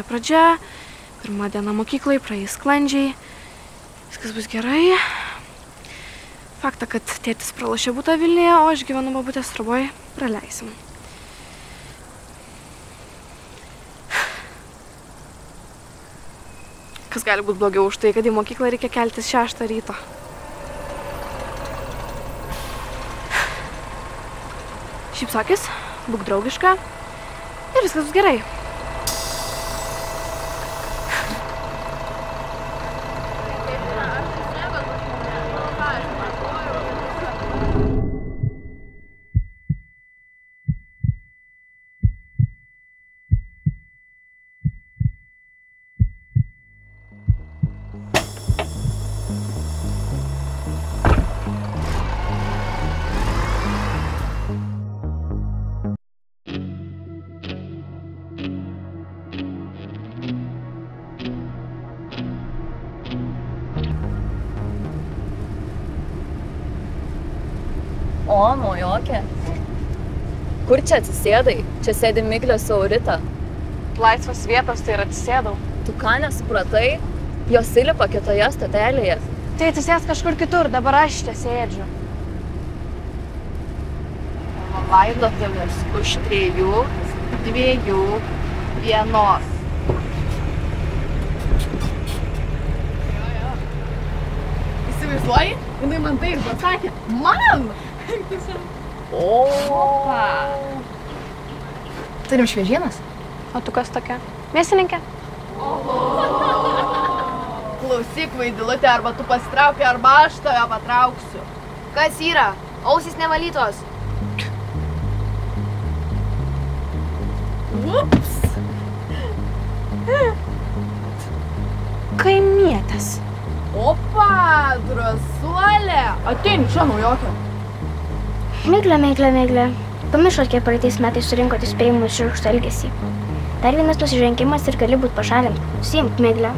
nauja pradžia, pirma diena mokyklai, praeis sklandžiai, viskas bus gerai. Faktą, kad tėtis pralošė butą Vilniuje, o aš gyvenu bobutės troboj, praleisim. Kas gali būti blogiau už tai, kad į mokyklą reikia keltis 6 ryto. Šypsokis, būk draugiška ir viskas bus gerai. O, naujokė. Kur čia atsisėdai? Čia sėdi Miglė su Aurita. Laisvas vietos, tai ir atsisėdau. Tu ką nesupratai? Jos įlipa kitoje stotelėje. Tai atsisės kažkur kitur, dabar aš čia sėdžiu. Laidotuvės už 3, 2, 1. Įsivaizduoji? Jinai man tai ir pasakė. Man! Opa! Turim šviežienas? O tu kas tokia? Mėsininkė? Klausyk, vaidilutė, arba tu pasitrauki, arba aš tave patrauksiu. Kas yra? Ausys nevalytos. Ups! Kaimietės. Opa, drąsuolė! Ateini čia, naujokė. Miglė. Pamiršot, kiek praeitais metais surinkot įspėjimus šiurkštų elgesį. Dar vienas nusižengimas ir gali būt pašalint. Suimk, Miglė.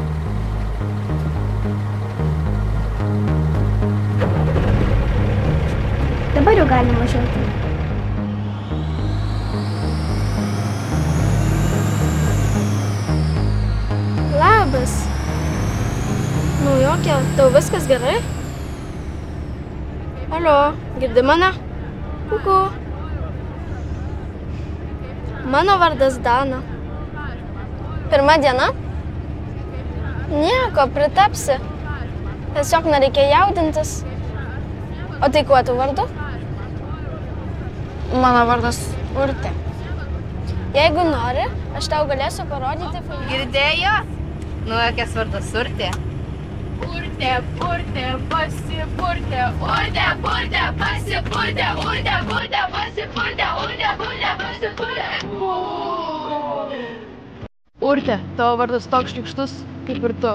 Dabar jau galima važiuoti. Labas. Naujokė, tau viskas gerai? Alio, girdi mane? Kuku. Mano vardas Dana. Pirma diena? Nieko, pritapsi. Tiesiog nereikia jaudintis. O tai kuo tu vardu? Mano vardas Urtė. Jeigu nori, aš tau galėsiu parodyti filmą. Girdėjo? Naujokės vardas Urtė. Urtė, pasipurtė. Urtė, pasipurtė. Urtė, pasipurtė. Urtė, tavo vardas toks šlykštus, kaip ir tu.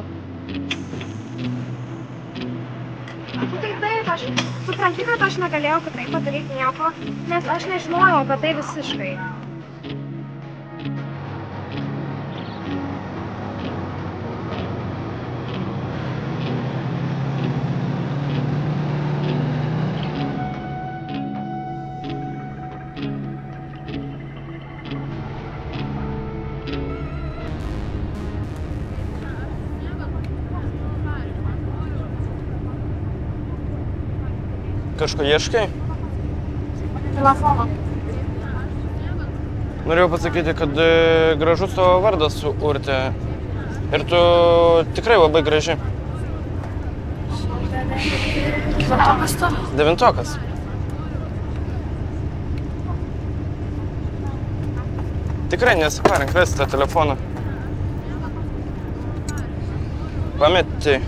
Taip, aš suprantu, kad aš negalėjau kitaip padaryti nieko, nes aš nežinojau apie tai visiškai. Kažko ieškai? Telefoną. Norėjau pasakyti, kad gražus tavo vardas su Urtė. Ir tu tikrai labai graži. Kelintokas tu? 9. Tikrai nesiparink vesti tą telefoną. Pameti.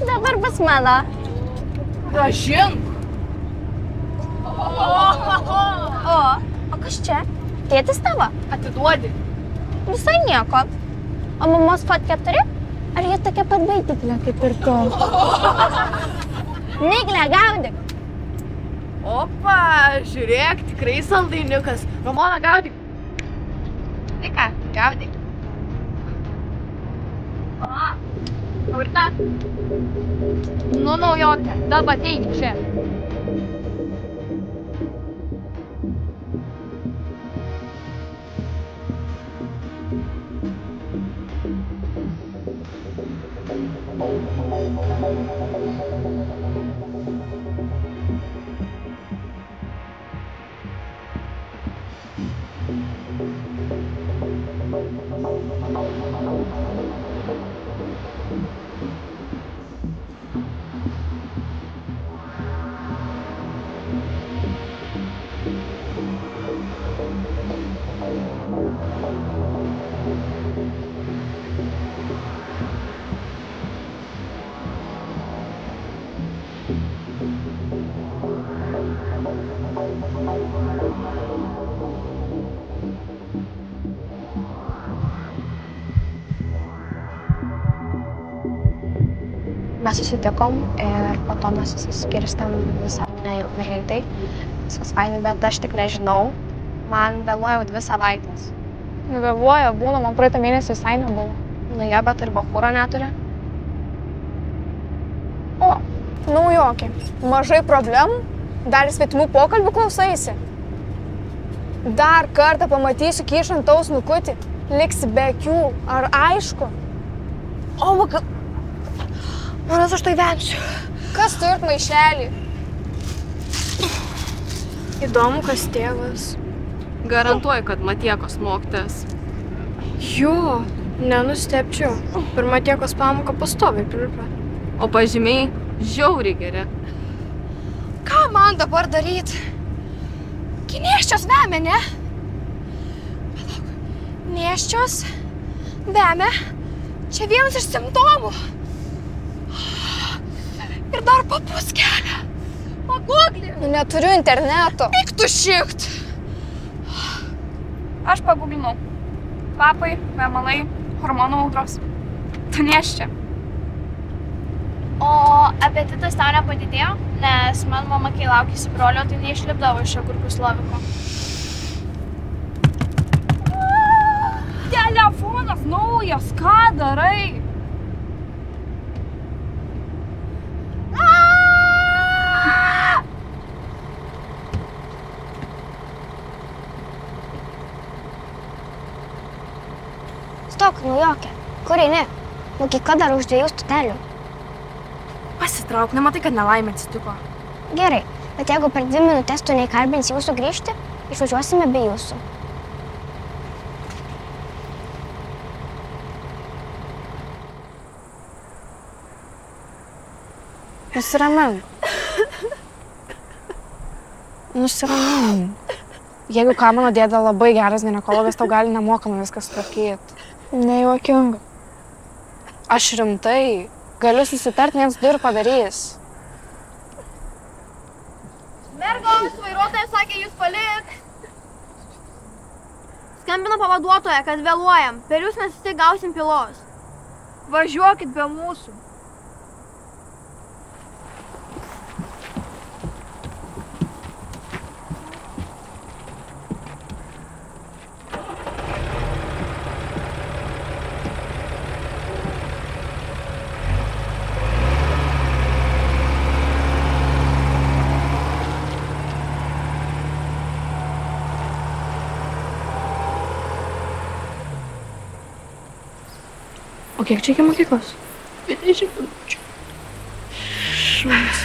Dabar bus mano. Gražin! O kas čia? Tėtis tavo? Atiduodi. Visai nieko. O mamos fotkę turi? Ar jie tokia pat baitiklė kaip ir tu? Miglė, gaudyk! Opa, žiūrėk, tikrai saldainiukas. Ramona, gaudyk. Tai ką, gaudyk. Urta. Nu, naujokė, dabar ateik čia. Mes susitikom ir po to mes susiskirstėm visai greitai. Viskas fainai, bet aš tik nežinau. Man vėluoja jau 2 savaitės. Vėluoja, būna, man praeitą mėnesį visai nebuvo. Na ja, bet ir bachūro neturi. O, naujokė. Mažai problemų, dar svetimų pokalbių klausaisi. Dar kartą pamatysiu kyšant tau snukutį, liksi be akių, ar aišku? O, gal... Manas aš tai vemsiu. Kas turit maišelį? Įdomu, kas tėvas. Garantuoju, kad Matiekos mokytojas. Jo, nenustepčiau. Per Matiekos pamoką pastoviai pliurpia. O pažymiai žiauriai geri. Ką man dabar daryt? Nėščios vemia, ne? Palauk. Nėščios vemia. Čia vienas iš simptomų. Ir dar papus kelia. Pagooglink. Nu, neturiu interneto. Eik tu šikt. Aš paguglinau. Papai, vemalai, hormonų audros. Tu nėščia. O apetitas tau nepadidėjo? Nes man mama, kai laukėsi brolio, tai neišlipdavo iš agurkų sloviko. Telefonas naujas, ką darai? Stok, naujokė. Kur eini? Mokykla dar už 2 stotelių. Pasitrauk, nematai, kad nelaimė atsitiko. Gerai, bet jeigu per 2 minutės tu neįkalbinsi jūsų grįžti, išvažiuosime be jūsų. Nusiramink. Nusiramink. Jeigu ką, mano dėdė labai geras ginekologas, tau gali nemokamai viskas sutvarkyti. Nejuokinga. Aš rimtai. Galiu susitart, 1-2 ir padarys. Mergos, vairuotojas sakė, jūs palik. Skambino pavaduotoja, kad vėluojam. Per jūs mes tik gausim pilos. Važiuokit be mūsų. O kiek čia iki mokyklos? 20 minučių. Šunis.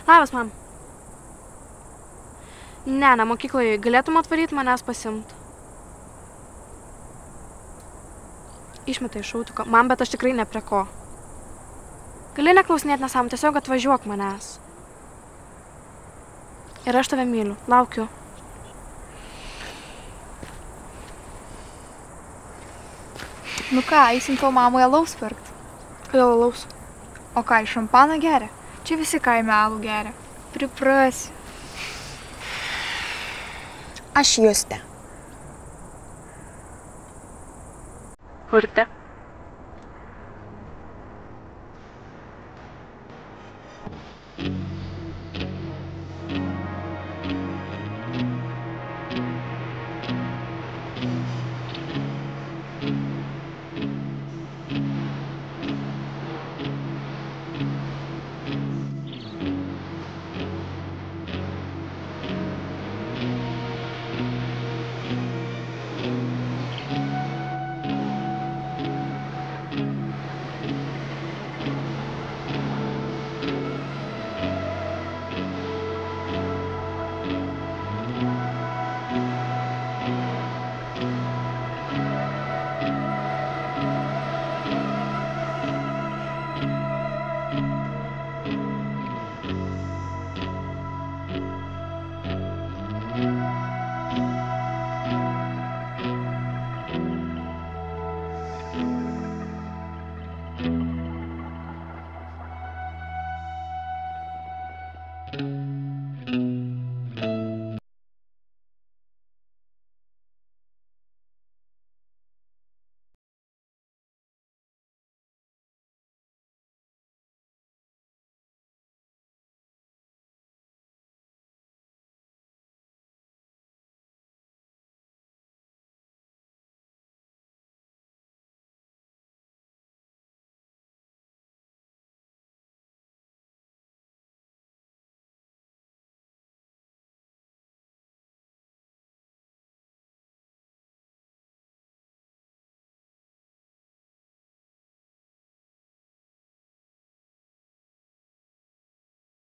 Labas, mam. Ne, mokykloje. Galėtum atvaryti manęs pasimt? Išmetai iš autoko. Man, bet aš tikrai ne prie ko. Gali neklausinėti nesam, tiesiog atvažiuok manęs. Ir aš tave myliu. Laukiu. Nu ką, eisim tavo mamui alaus pirkt. Kodėl alaus? O ką, šampaną geria? Čia visi kaime alų geria. Priprasi. Aš Justė. Urtė.